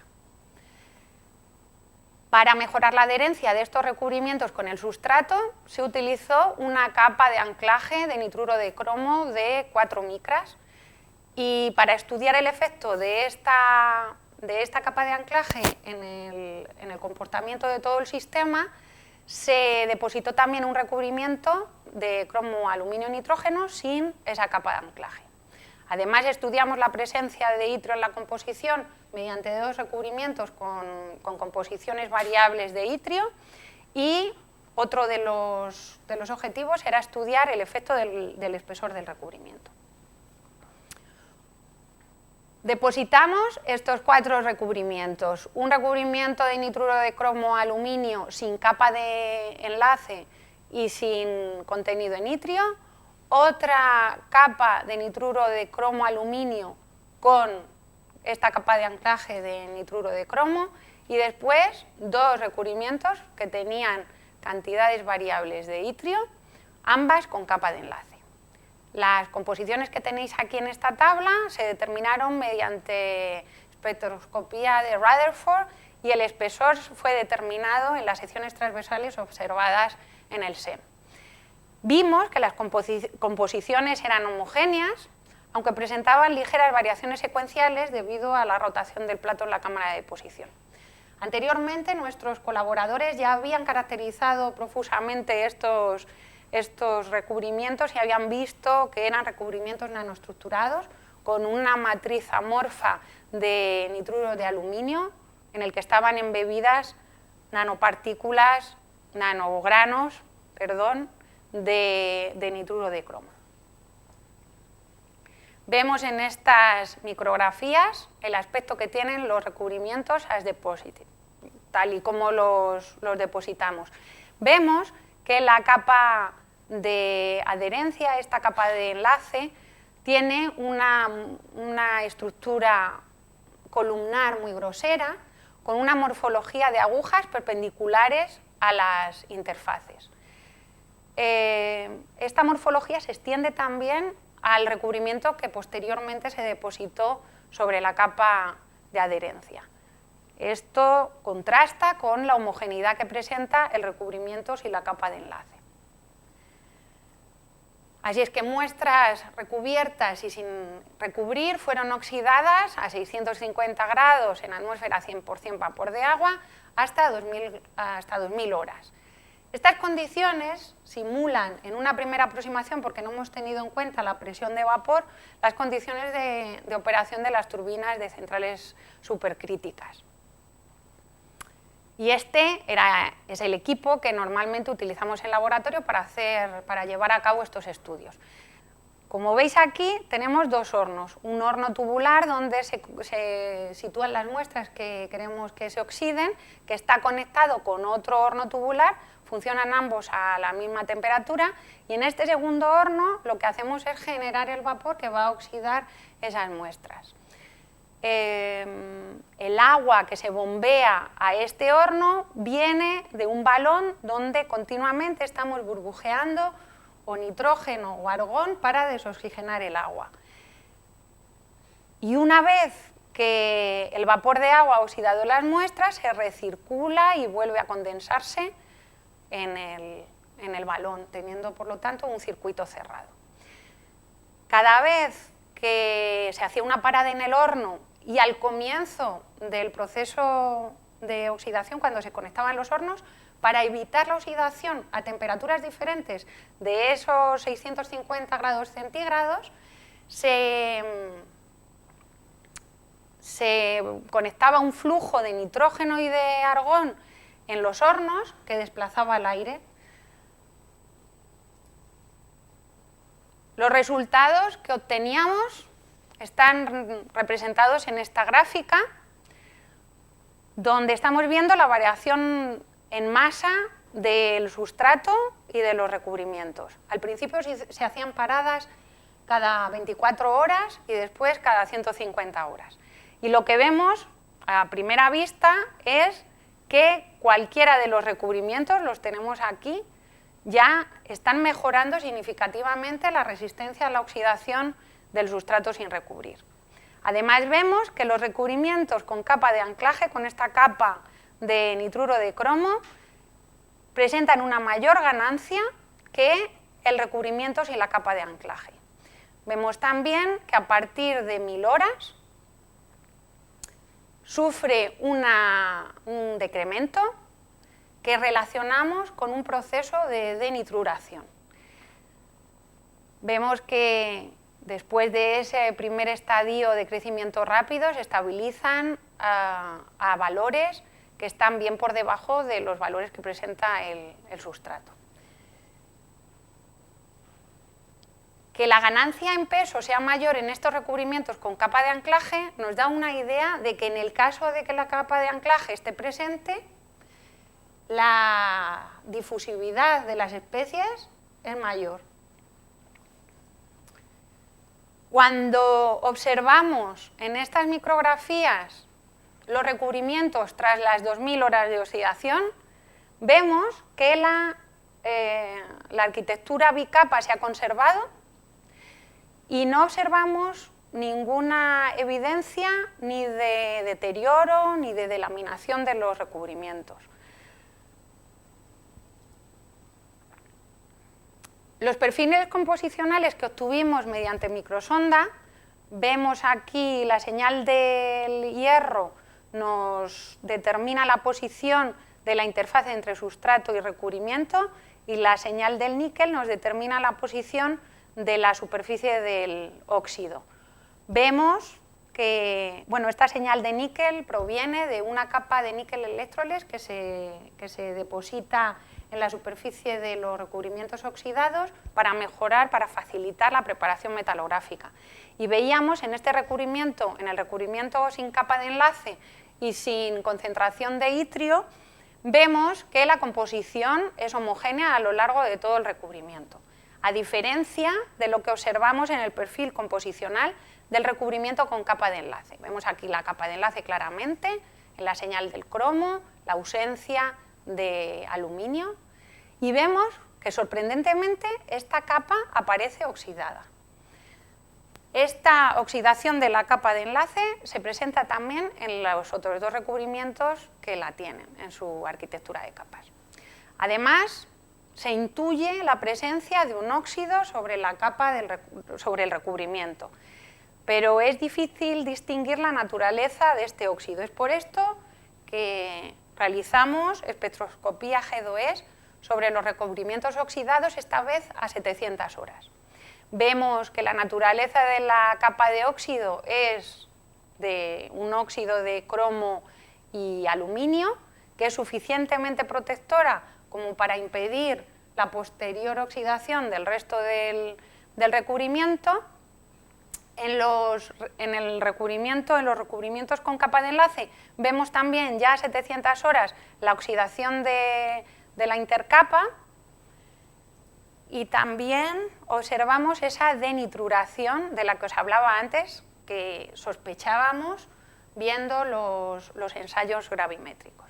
Para mejorar la adherencia de estos recubrimientos con el sustrato, se utilizó una capa de anclaje de nitruro de cromo de 4 micras, y para estudiar el efecto de esta capa de anclaje en el comportamiento de todo el sistema, se depositó también un recubrimiento de cromo aluminio nitrógeno sin esa capa de anclaje. Además, estudiamos la presencia de itrio en la composición mediante 2 recubrimientos con composiciones variables de itrio, y otro de los objetivos era estudiar el efecto del espesor del recubrimiento. Depositamos estos 4 recubrimientos, un recubrimiento de nitruro de cromo aluminio sin capa de enlace y sin contenido en itrio, otra capa de nitruro de cromo aluminio con esta capa de anclaje de nitruro de cromo, y después 2 recubrimientos que tenían cantidades variables de itrio, ambas con capa de enlace. Las composiciones que tenéis aquí en esta tabla se determinaron mediante espectroscopía de Rutherford, y el espesor fue determinado en las secciones transversales observadas en el SEM. Vimos que las composiciones eran homogéneas, aunque presentaban ligeras variaciones secuenciales debido a la rotación del plato en la cámara de deposición. Anteriormente, nuestros colaboradores ya habían caracterizado profusamente estos recubrimientos y habían visto que eran recubrimientos nanoestructurados con una matriz amorfa de nitruro de aluminio en el que estaban embebidas nanopartículas, nanogranos, de nitruro de cromo. Vemos en estas micrografías el aspecto que tienen los recubrimientos as deposited, tal y como los depositamos. Vemos que la capa de adherencia, esta capa de enlace, tiene una estructura columnar muy grosera, con una morfología de agujas perpendiculares a las interfaces. Esta morfología se extiende también al recubrimiento que posteriormente se depositó sobre la capa de adherencia. Esto contrasta con la homogeneidad que presenta el recubrimiento sin la capa de enlace. Así es que muestras recubiertas y sin recubrir fueron oxidadas a 650 grados en atmósfera 100% vapor de agua hasta 2000 horas. Estas condiciones simulan en una primera aproximación, porque no hemos tenido en cuenta la presión de vapor, las condiciones de operación de las turbinas de centrales supercríticas. Y este es el equipo que normalmente utilizamos en laboratorio para llevar a cabo estos estudios. Como veis aquí tenemos dos hornos, un horno tubular donde se sitúan las muestras que queremos que se oxiden, que está conectado con otro horno tubular, funcionan ambos a la misma temperatura, y en este segundo horno lo que hacemos es generar el vapor que va a oxidar esas muestras. El agua que se bombea a este horno viene de un balón donde continuamente estamos burbujeando o nitrógeno o argón para desoxigenar el agua. Y una vez que el vapor de agua ha oxidado las muestras, se recircula y vuelve a condensarse en el balón, teniendo por lo tanto un circuito cerrado. Cada vez que se hacía una parada en el horno y al comienzo del proceso de oxidación, cuando se conectaban los hornos, para evitar la oxidación a temperaturas diferentes de esos 650 grados centígrados, se conectaba un flujo de nitrógeno y de argón en los hornos que desplazaba el aire. Los resultados que obteníamos están representados en esta gráfica, donde estamos viendo la variación en masa del sustrato y de los recubrimientos. Al principio se hacían paradas cada 24 horas y después cada 150 horas. Y lo que vemos a primera vista es que cualquiera de los recubrimientos, los tenemos aquí, ya están mejorando significativamente la resistencia a la oxidación del sustrato sin recubrir. Además vemos que los recubrimientos con capa de anclaje, con esta capa de nitruro de cromo, presentan una mayor ganancia que el recubrimiento sin la capa de anclaje. Vemos también que a partir de 1000 horas sufre un decremento que relacionamos con un proceso de denitruración. Vemos que después de ese primer estadio de crecimiento rápido se estabilizan a valores que están bien por debajo de los valores que presenta el sustrato. Que la ganancia en peso sea mayor en estos recubrimientos con capa de anclaje nos da una idea de que en el caso de que la capa de anclaje esté presente, la difusividad de las especies es mayor. Cuando observamos en estas micrografías los recubrimientos tras las 2000 horas de oxidación, vemos que la arquitectura bicapa se ha conservado y no observamos ninguna evidencia ni de deterioro ni de delaminación de los recubrimientos. Los perfiles composicionales que obtuvimos mediante microsonda, vemos aquí la señal del hierro nos determina la posición de la interfaz entre sustrato y recubrimiento, y la señal del níquel nos determina la posición de la superficie del óxido. Vemos que, bueno, esta señal de níquel proviene de una capa de níquel electroles que se deposita en la superficie de los recubrimientos oxidados para mejorar, para facilitar la preparación metalográfica. Y veíamos en este recubrimiento, en el recubrimiento sin capa de enlace y sin concentración de itrio, vemos que la composición es homogénea a lo largo de todo el recubrimiento, a diferencia de lo que observamos en el perfil composicional del recubrimiento con capa de enlace. Vemos aquí la capa de enlace claramente, en la señal del cromo, la ausencia de aluminio, y vemos que sorprendentemente esta capa aparece oxidada. Esta oxidación de la capa de enlace se presenta también en los otros dos recubrimientos que la tienen en su arquitectura de capas. Además, se intuye la presencia de un óxido sobre la capa sobre el recubrimiento, pero es difícil distinguir la naturaleza de este óxido. Es por esto que realizamos espectroscopía G2E sobre los recubrimientos oxidados, esta vez a 700 horas. Vemos que la naturaleza de la capa de óxido es de un óxido de cromo y aluminio, que es suficientemente protectora como para impedir la posterior oxidación del resto del recubrimiento. En los recubrimientos con capa de enlace vemos también ya a 700 horas la oxidación de la intercapa, y también observamos esa denitruración de la que os hablaba antes, que sospechábamos viendo los ensayos gravimétricos.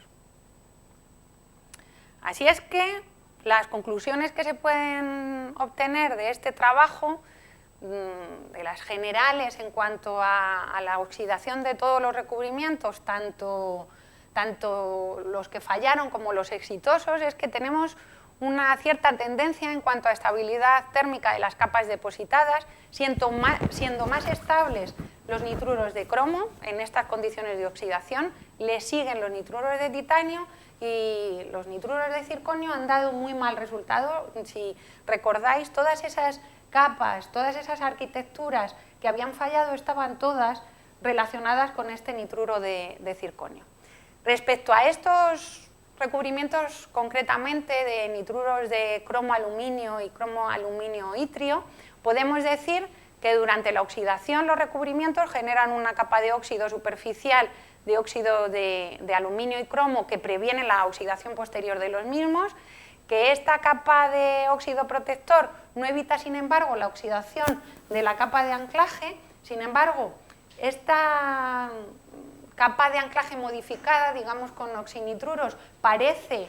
Así es que las conclusiones que se pueden obtener de este trabajo, de las generales en cuanto a la oxidación de todos los recubrimientos, tanto los que fallaron como los exitosos, es que tenemos una cierta tendencia en cuanto a estabilidad térmica de las capas depositadas, siendo más estables los nitruros de cromo en estas condiciones de oxidación, le siguen los nitruros de titanio, y los nitruros de circonio han dado muy mal resultado. Si recordáis, todas esas capas, todas esas arquitecturas que habían fallado estaban todas relacionadas con este nitruro de circonio. Respecto a estos recubrimientos concretamente de nitruros de cromo aluminio y cromo aluminio itrio, podemos decir que durante la oxidación los recubrimientos generan una capa de óxido superficial de óxido de aluminio y cromo que previene la oxidación posterior de los mismos, que esta capa de óxido protector no evita, sin embargo, la oxidación de la capa de anclaje. Sin embargo, esta capa de anclaje modificada, digamos con oxinitruros, parece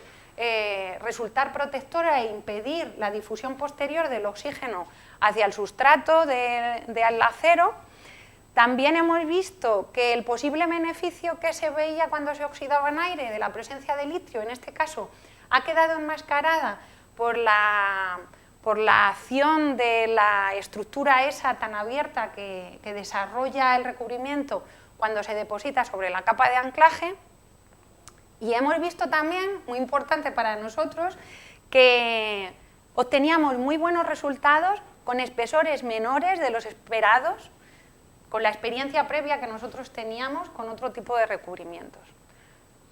resultar protectora e impedir la difusión posterior del oxígeno hacia el sustrato del acero. También hemos visto que el posible beneficio que se veía cuando se oxidaba en aire de la presencia de litio, en este caso, ha quedado enmascarada por la acción de la estructura esa tan abierta que desarrolla el recubrimiento cuando se deposita sobre la capa de anclaje. Y hemos visto también, muy importante para nosotros, que obteníamos muy buenos resultados con espesores menores de los esperados, con la experiencia previa que nosotros teníamos con otro tipo de recubrimientos.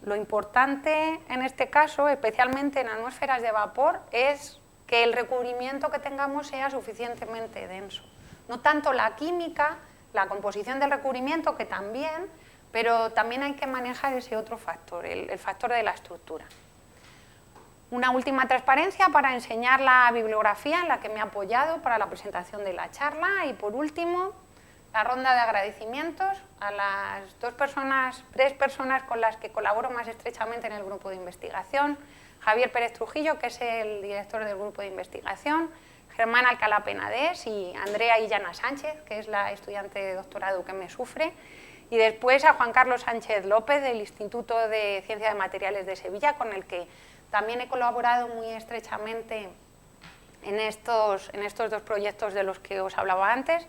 Lo importante en este caso, especialmente en atmósferas de vapor, es que el recubrimiento que tengamos sea suficientemente denso. No tanto la química, la composición del recubrimiento, que también, pero también hay que manejar ese otro factor, el factor de la estructura. Una última transparencia para enseñar la bibliografía en la que me he apoyado para la presentación de la charla, y por último, la ronda de agradecimientos a las tres personas con las que colaboro más estrechamente en el grupo de investigación: Javier Pérez Trujillo, que es el director del grupo de investigación, Germán Alcalá Penedès y Andrea Illana Sánchez, que es la estudiante de doctorado que me sufre, y después a Juan Carlos Sánchez López del Instituto de Ciencia de Materiales de Sevilla, con el que también he colaborado muy estrechamente en estos dos proyectos de los que os hablaba antes,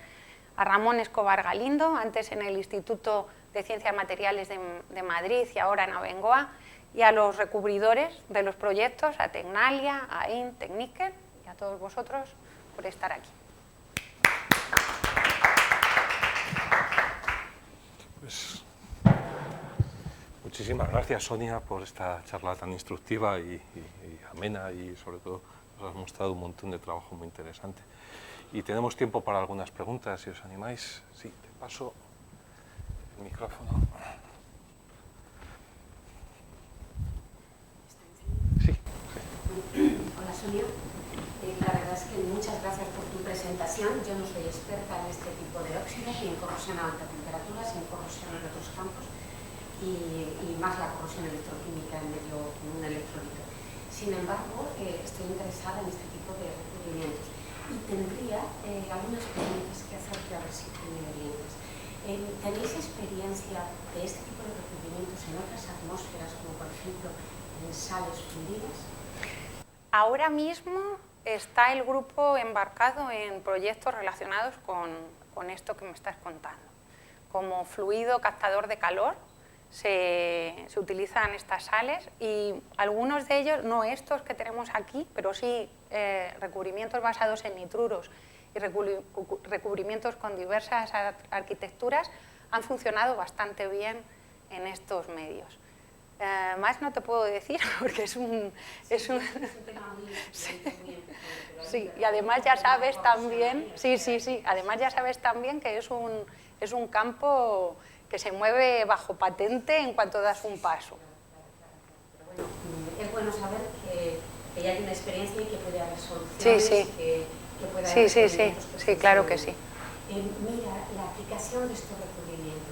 a Ramón Escobar Galindo, antes en el Instituto de Ciencia de Materiales de Madrid y ahora en Abengoa, y a los recubridores de los proyectos, a Tecnalia, a AIN, Techniker, y a todos vosotros por estar aquí. Pues, muchísimas gracias, Sonia, por esta charla tan instructiva y amena, y sobre todo nos has mostrado un montón de trabajo muy interesante. Y tenemos tiempo para algunas preguntas, si os animáis. Sí, te paso el micrófono. Sí. Hola, Sonia. La verdad es que muchas gracias por tu presentación. Yo no soy experta en este tipo de óxidos, ni en corrosión a alta temperatura, ni en corrosión en otros campos, y más la corrosión electroquímica en un electrolito. Sin embargo, estoy interesada en este tipo de recubrimientos y tendría algunas preguntas que hacerte, a ver si tú me orientas. ¿Tenéis experiencia de este tipo de recubrimientos en otras atmósferas, como por ejemplo en sales fundidas? Ahora mismo está el grupo embarcado en proyectos relacionados con esto que me estás contando. Como fluido captador de calor se utilizan estas sales, y algunos de ellos, no estos que tenemos aquí, pero sí recubrimientos basados en nitruros y recubrimientos con diversas arquitecturas, han funcionado bastante bien en estos medios. Más no te puedo decir porque es un tema muy sí, y además ya sabes también, además ya sabes también que es un campo que se mueve bajo patente en cuanto das un paso. Pero bueno, es bueno saber que ya hay una experiencia y que puede haber soluciones. Sí. Que puede haber sí, claro que sí. Mira, la aplicación de estos recubrimientos.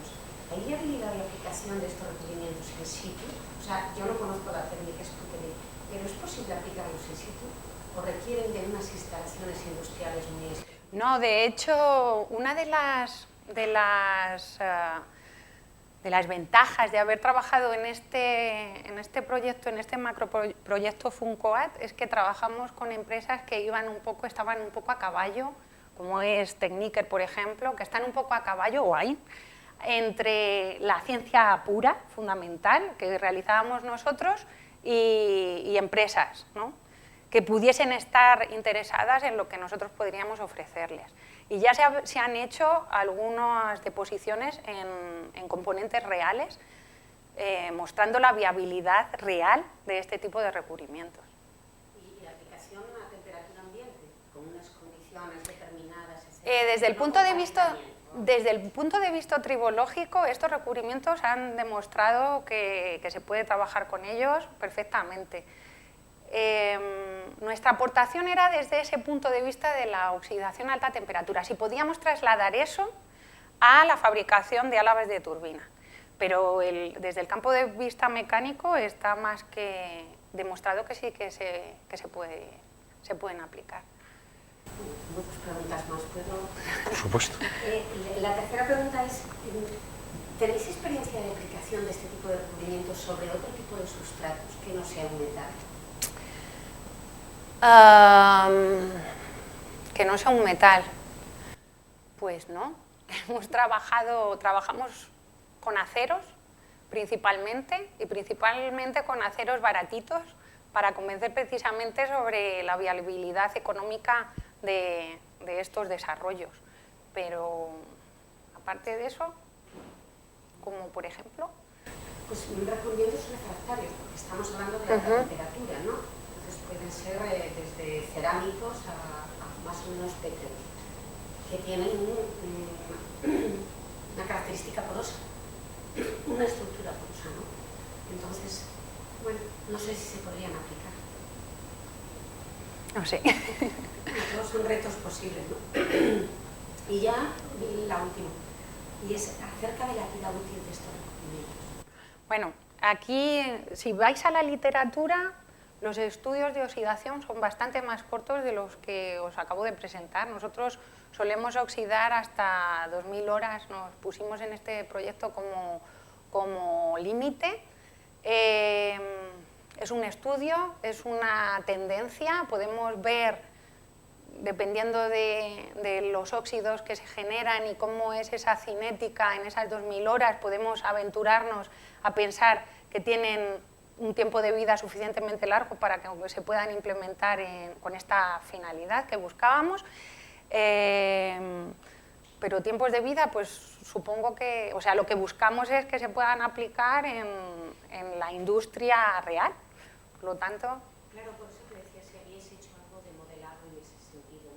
¿Hay viabilidad de aplicación de estos recubrimientos in situ? O sea, yo no conozco la técnica Sputtering, pero ¿es posible aplicarlos in situ? ¿O requieren de unas instalaciones industriales muy específicas? No, de hecho, una de las ventajas de haber trabajado en este proyecto, en este macroproyecto Funcoat, es que trabajamos con empresas que estaban un poco a caballo, como es Techniker, por ejemplo, que están un poco a caballo, o ahí, entre la ciencia pura, fundamental, que realizábamos nosotros, y empresas, ¿no?, que pudiesen estar interesadas en lo que nosotros podríamos ofrecerles. Y ya se han hecho algunas deposiciones en componentes reales, mostrando la viabilidad real de este tipo de recubrimientos. ¿Y la aplicación a temperatura ambiente, con unas condiciones determinadas? Desde el punto de vista tribológico, estos recubrimientos han demostrado que se puede trabajar con ellos perfectamente. Nuestra aportación era desde ese punto de vista de la oxidación a alta temperatura, si podíamos trasladar eso a la fabricación de álabes de turbina. Pero desde el campo de vista mecánico está más que demostrado que sí que se pueden aplicar. Muchas preguntas más, ¿puedo? Por supuesto. La tercera pregunta es, ¿tenéis experiencia de aplicación de este tipo de recubrimientos sobre otro tipo de sustratos que no sea un metal? Que no sea un metal. Pues no. Trabajamos con aceros principalmente, y principalmente con aceros baratitos, para convencer precisamente sobre la viabilidad económica de estos desarrollos. Pero aparte de eso, como por ejemplo... Pues recubrimientos refractarios, porque estamos hablando de alta temperatura, ¿no? Entonces pueden ser desde cerámicos a más o menos pétreos, que tienen una característica porosa, una estructura porosa, ¿no? Entonces, bueno, no sé si se podrían aplicar. No sé. Todos son retos posibles, ¿no? Y ya la última, y es acerca de la vida útil de estos recubrimientos. Bueno, aquí, si vais a la literatura, los estudios de oxidación son bastante más cortos de los que os acabo de presentar. Nosotros solemos oxidar hasta 2000 horas, nos pusimos en este proyecto como límite. Es un estudio, es una tendencia, podemos ver, dependiendo de los óxidos que se generan y cómo es esa cinética en esas 2000 horas, podemos aventurarnos a pensar que tienen un tiempo de vida suficientemente largo para que se puedan implementar con esta finalidad que buscábamos. pero tiempos de vida, pues supongo que, o sea, lo que buscamos es que se puedan aplicar en la industria real, por lo tanto... Claro, por eso te decía si habéis hecho algo de modelado en ese sentido,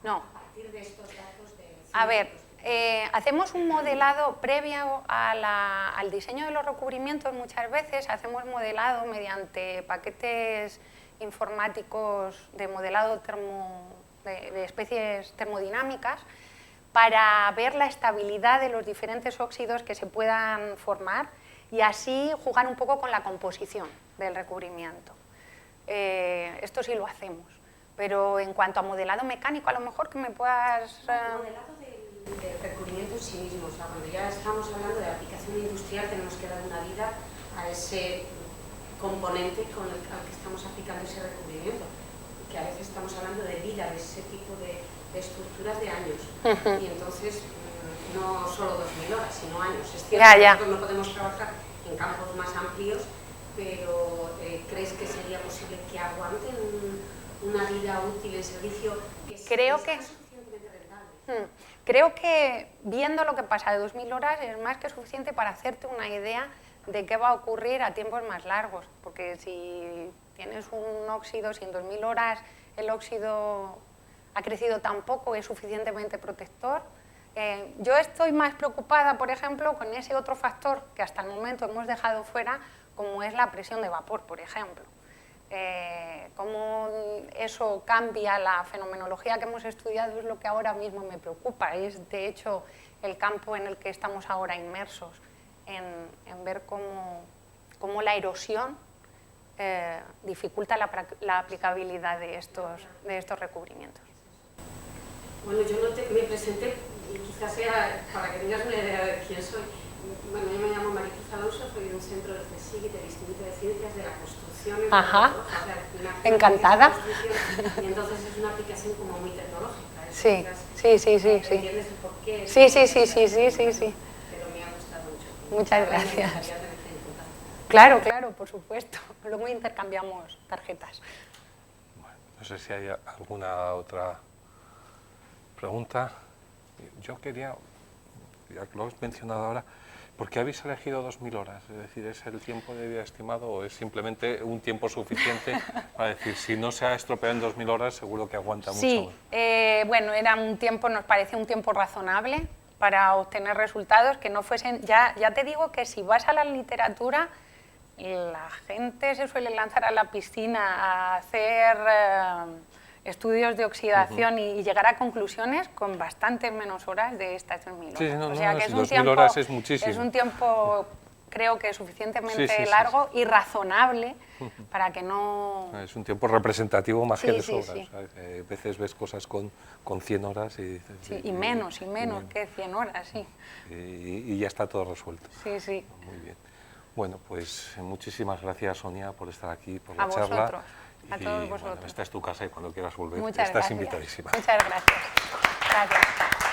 ¿no? No. A partir de estos datos de... A ver, hacemos un modelado previo al diseño de los recubrimientos. Muchas veces hacemos modelado mediante paquetes informáticos de modelado de especies termodinámicas para ver la estabilidad de los diferentes óxidos que se puedan formar y así jugar un poco con la composición del recubrimiento. Esto sí lo hacemos, pero en cuanto a modelado mecánico, a lo mejor que me puedas... Modelado del recubrimiento en sí mismo, o sea, cuando ya estamos hablando de aplicación industrial tenemos que dar una vida a ese componente al que estamos aplicando ese recubrimiento, que a veces estamos hablando de vida de ese tipo de estructuras de años, y entonces no solo 2000 horas, sino años. Es cierto que nosotros no podemos trabajar en campos más amplios, pero ¿crees que sería posible que aguanten una vida útil en servicio que sea suficientemente rentable? Creo que viendo lo que pasa de 2000 horas es más que suficiente para hacerte una idea de qué va a ocurrir a tiempos más largos, porque si tienes un óxido, si en 2000 horas el óxido ha crecido tan poco, es suficientemente protector. Yo estoy más preocupada, por ejemplo, con ese otro factor que hasta el momento hemos dejado fuera, como es la presión de vapor, por ejemplo. Cómo eso cambia la fenomenología que hemos estudiado es lo que ahora mismo me preocupa. Es, de hecho, el campo en el que estamos ahora inmersos, en ver cómo la erosión dificulta la aplicabilidad de estos recubrimientos. Bueno, yo no me presenté, y quizás sea para que tengas una idea de quién soy. Bueno, yo me llamo Maricruz Alonso, soy de un centro del CSIC, del Instituto de Ciencias de la Construcción. Ajá, encantada. Y entonces es una aplicación como muy tecnológica. Sí. ¿Entiendes el porqué? Sí. Pero me ha gustado mucho. Muchas gracias. Claro, por supuesto. Luego intercambiamos tarjetas. Bueno, no sé si hay alguna otra pregunta. Yo quería, ya que lo has mencionado ahora, ¿por qué habéis elegido 2000 horas? Es decir, ¿es el tiempo de vida estimado o es simplemente un tiempo suficiente para decir, si no se ha estropeado en 2000 horas, seguro que aguanta mucho más? Sí, bueno, era un tiempo, nos parecía un tiempo razonable para obtener resultados que no fuesen... Ya te digo que si vas a la literatura, la gente se suele lanzar a la piscina a hacer estudios de oxidación y llegar a conclusiones con bastantes menos horas de estas 3000 horas. Sí, o sea que es un 2000 tiempo, horas es muchísimo. Es un tiempo, creo que suficientemente largo y razonable para que no... Es un tiempo representativo más que de sobra. Sí. O sea, que a veces ves cosas con 100 horas y dices... Sí, y menos que 100 horas, sí. Y ya está todo resuelto. Sí. Muy bien. Bueno, pues muchísimas gracias, Sonia, por estar aquí, por a la charla. Vosotros, a todos vosotros. Bueno, esta es tu casa y cuando quieras volver Muchas estás gracias. invitadísima. Muchas gracias. Gracias.